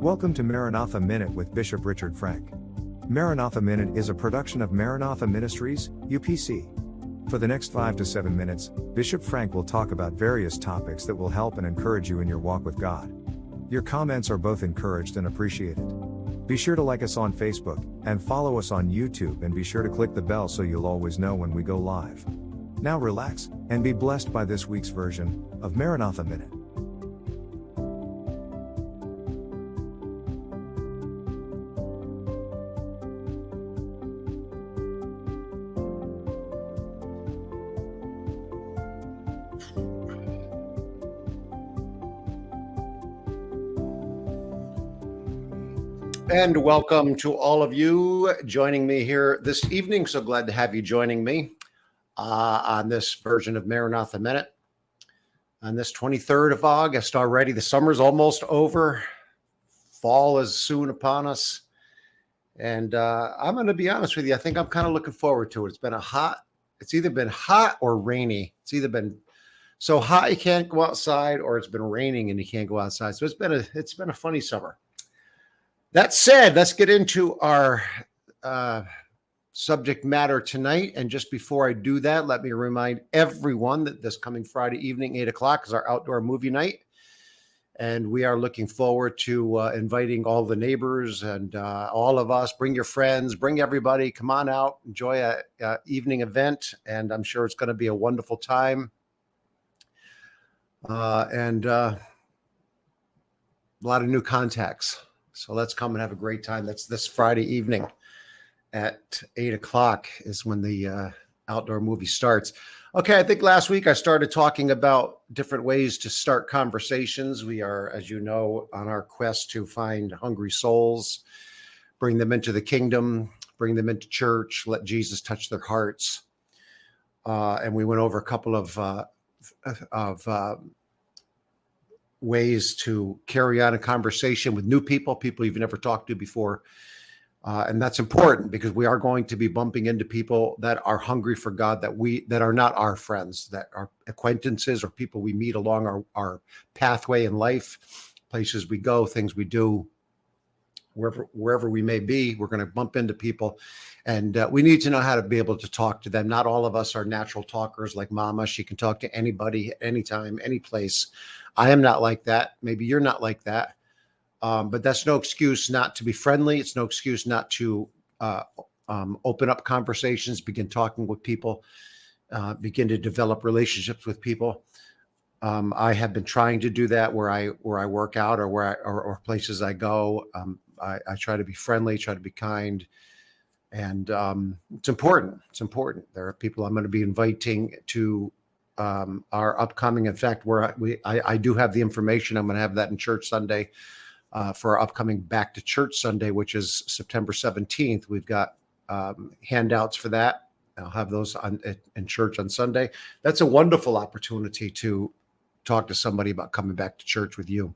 Welcome to Maranatha Minute with Bishop Richard Frank. Maranatha Minute is a production of Maranatha Ministries, UPC. For the next 5 to 7 minutes, Bishop Frank will talk about various topics that will help and encourage you in your walk with God. Your comments are both encouraged and appreciated. Be sure to like us on Facebook, and follow us on YouTube, and be sure to click the bell so you'll always know when we go live. Now relax, and be blessed by this week's version of Maranatha Minute. And welcome to all of you joining me here this evening. So glad to have you joining me on this version of Maranatha Minute. On this 23rd of August already, the summer's almost over. Fall is soon upon us. And I'm going to be honest with you, I think I'm kind of looking forward to it. It's either been hot or rainy. It's either been so hot you can't go outside, or it's been raining and you can't go outside. So it's been a funny summer. That said, let's get into our subject matter tonight. And just before I do that, let me remind everyone that this coming Friday evening, 8 o'clock, is our outdoor movie night. And we are looking forward to inviting all the neighbors and all of us. Bring your friends, bring everybody. Come on out, enjoy a evening event. And I'm sure it's going to be a wonderful time. And a lot of new contacts. So let's come and have a great time. That's this Friday evening at 8 o'clock is when the outdoor movie starts. Okay, I think last week I started talking about different ways to start conversations. We are, as you know, on our quest to find hungry souls, bring them into the kingdom, bring them into church, let Jesus touch their hearts. And we went over a couple of ways to carry on a conversation with new people you've never talked to before. And that's important because we are going to be bumping into people that are hungry for God, that are not our friends, that are acquaintances or people we meet along our pathway in life, places we go, things we do, wherever we may be. We're going to bump into people, and we need to know how to be able to talk to them. Not all of us are natural talkers like Mama. She can talk to anybody, anytime, any place. I am not like that. Maybe you're not like that. But that's no excuse not to be friendly. It's no excuse not to open up conversations, begin talking with people, begin to develop relationships with people. I have been trying to do that where I work out or or places I go. I try to be friendly, try to be kind. And it's important. It's important. There are people I'm going to be inviting to our upcoming. In fact, I do have the information. I'm going to have that in church Sunday for our upcoming Back to Church Sunday, which is September 17th. We've got handouts for that. I'll have those in church on Sunday. That's a wonderful opportunity to talk to somebody about coming back to church with you.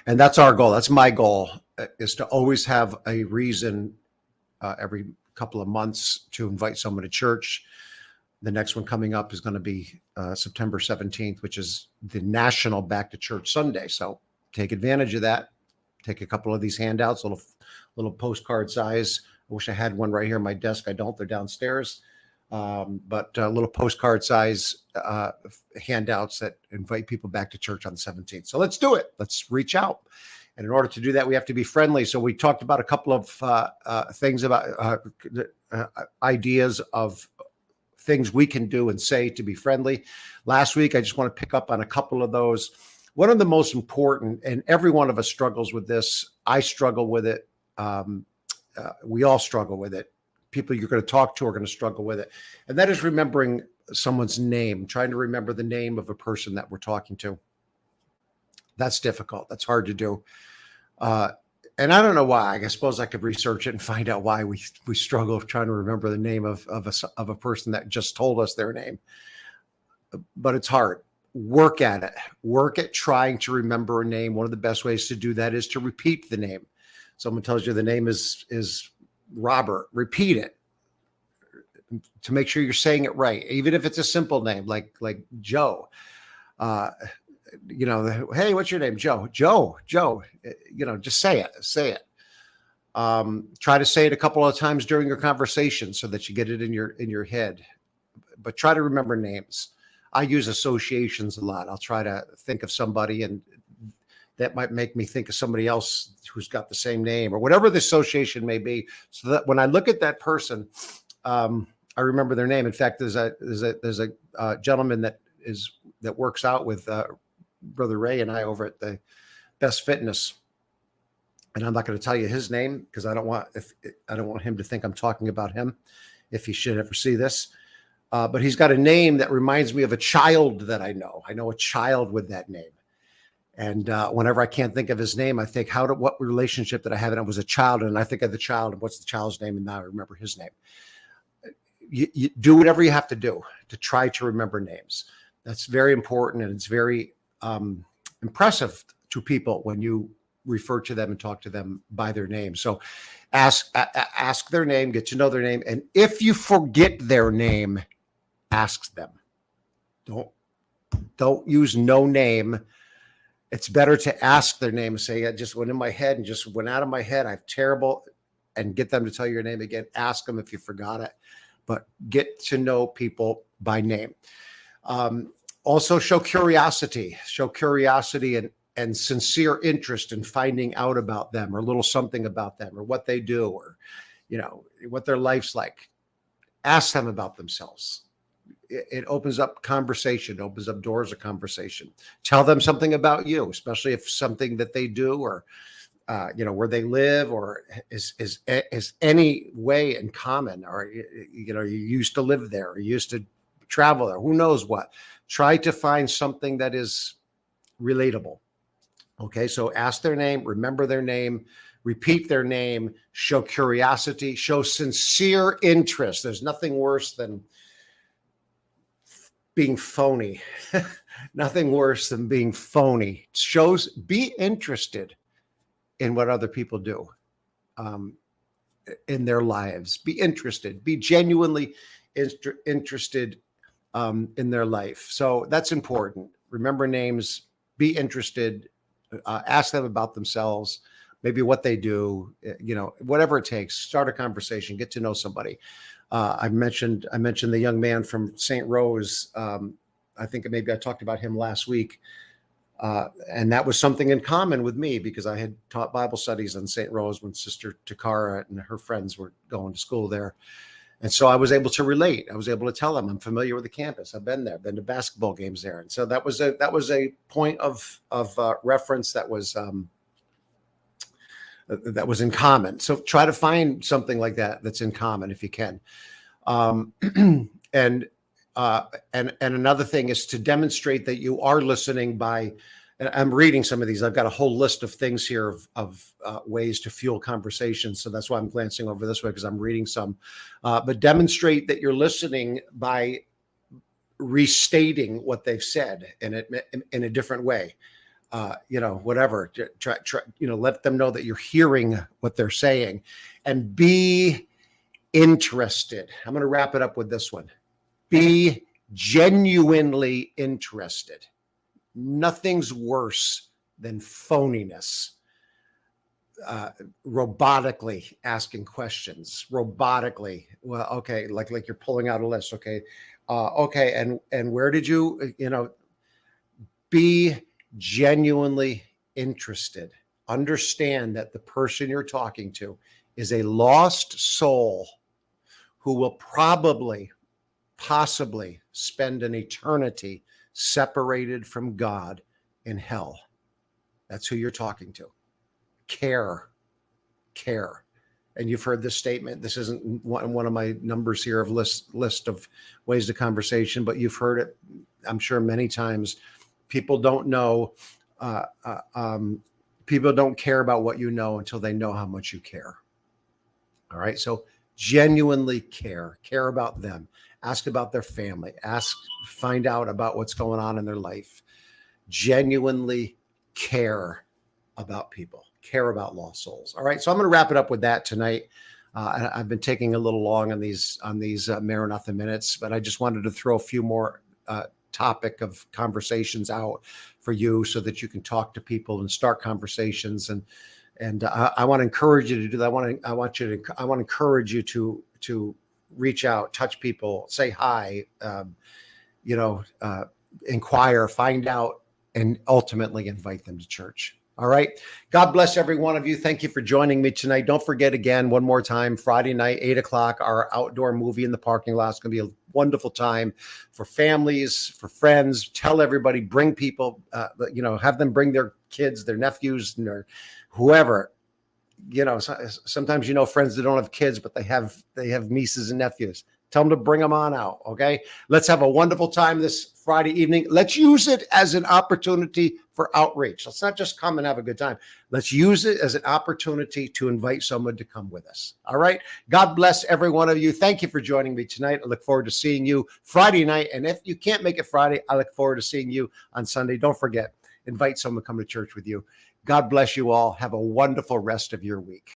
And that's our goal. That's my goal, is to always have a reason every couple of months to invite someone to church. The next one coming up is going to be September 17th, which is the National Back to Church Sunday. So take advantage of that. Take a couple of these handouts, little postcard size. I wish I had one right here on my desk. I don't. They're downstairs. But little postcard size handouts that invite people back to church on the 17th. So let's do it. Let's reach out. And in order to do that, we have to be friendly. So we talked about a couple of things about ideas of things we can do and say to be friendly. Last week, I just want to pick up on a couple of those. One of the most important, and every one of us struggles with this. I struggle with it. We all struggle with it. People you're going to talk to are going to struggle with it. And that is remembering someone's name, trying to remember the name of a person that we're talking to. That's difficult. That's hard to do. And I don't know why. I suppose I could research it and find out why we struggle with trying to remember the name of a person that just told us their name. But it's hard. Work at it. Work at trying to remember a name. One of the best ways to do that is to repeat the name. Someone tells you the name is Robert. Repeat it to make sure you're saying it right, even if it's a simple name like Joe. Hey, what's your name? Joe. Joe. Just say it. Try to say it a couple of times during your conversation so that you get it in your head. But try to remember names. I use associations a lot. I'll try to think of somebody, and that might make me think of somebody else who's got the same name or whatever the association may be, so that when I look at that person, I remember their name. In fact, there's a gentleman that works out with Brother Ray and I over at the Best Fitness, and I'm not going to tell you his name because I don't want him to think I'm talking about him if he should ever see this. But he's got a name that reminds me of a child that I know. I know a child with that name. And whenever I can't think of his name, I think, what relationship did I have? And I was a child, and I think of the child, and what's the child's name? And now I remember his name. You do whatever you have to do to try to remember names. That's very important, and it's very impressive to people when you refer to them and talk to them by their name. So ask their name, get to know their name, and if you forget their name, ask them. Don't use no name. It's better to ask their name and say, it just went in my head and just went out of my head. I'm terrible. And get them to tell you your name again. Ask them if you forgot it. But get to know people by name. Also, show curiosity. Show curiosity and sincere interest in finding out about them, or a little something about them, or what they do, or what their life's like. Ask them about themselves. It opens up conversation, opens up doors of conversation. Tell them something about you, especially if something that they do, or where they live, or is any way in common, or you used to live there, or you used to travel there, who knows what. Try to find something that is relatable. Okay, so ask their name, remember their name, repeat their name, show curiosity, show sincere interest. There's nothing worse than being phony. Nothing worse than being phony. Be interested in what other people do in their lives. Be interested. Be genuinely interested in their life. So that's important. Remember names. Be interested. Ask them about themselves. Maybe what they do. Whatever it takes. Start a conversation. Get to know somebody. I mentioned the young man from St. Rose. I think maybe I talked about him last week. And that was something in common with me, because I had taught Bible studies on St. Rose when Sister Takara and her friends were going to school there. And so I was able to relate. I was able to tell them I'm familiar with the campus. I've been there, been to basketball games there. And so that was a point of reference that was in common. So try to find something like that that's in common if you can. And another thing is to demonstrate that you are listening by, and I'm reading some of these. I've got a whole list of things here of ways to fuel conversations. So that's why I'm glancing over this way, because I'm reading some. But demonstrate that you're listening by restating what they've said in a different way. Whatever. Try, let them know that you're hearing what they're saying, and be interested. I'm going to wrap it up with this one. Be genuinely interested. Nothing's worse than phoniness. Robotically asking questions. Robotically. Well, okay, like you're pulling out a list. Okay. Okay. And where did you, be genuinely interested. Understand that the person you're talking to is a lost soul who will possibly spend an eternity separated from God in hell. That's who you're talking to. Care. And you've heard this statement. This isn't one of my numbers here of list of ways to conversation, but you've heard it, I'm sure, many times. People don't know. People don't care about what you know until they know how much you care. All right. So genuinely care about them. Ask about their family. Find out about what's going on in their life. Genuinely care about people. Care about lost souls. All right. So I'm going to wrap it up with that tonight. I've been taking a little long on these Maranatha minutes, but I just wanted to throw a few more topic of conversations out for you so that you can talk to people and start conversations. And I want to encourage you to do that. I want to encourage you to reach out, touch people, say hi, inquire, find out, and ultimately invite them to church. All right. God bless every one of you. Thank you for joining me tonight. Don't forget again, one more time, Friday night, 8:00, our outdoor movie in the parking lot. It's going to be a wonderful time for families, for friends. Tell everybody, bring people, have them bring their kids, their nephews, and their whoever. Sometimes, friends that don't have kids, but they have nieces and nephews. Tell them to bring them on out. Okay. Let's have a wonderful time this Friday evening. Let's use it as an opportunity for outreach. Let's not just come and have a good time. Let's use it as an opportunity to invite someone to come with us. All right. God bless every one of you. Thank you for joining me tonight. I look forward to seeing you Friday night. And if you can't make it Friday, I look forward to seeing you on Sunday. Don't forget, invite someone to come to church with you. God bless you all. Have a wonderful rest of your week.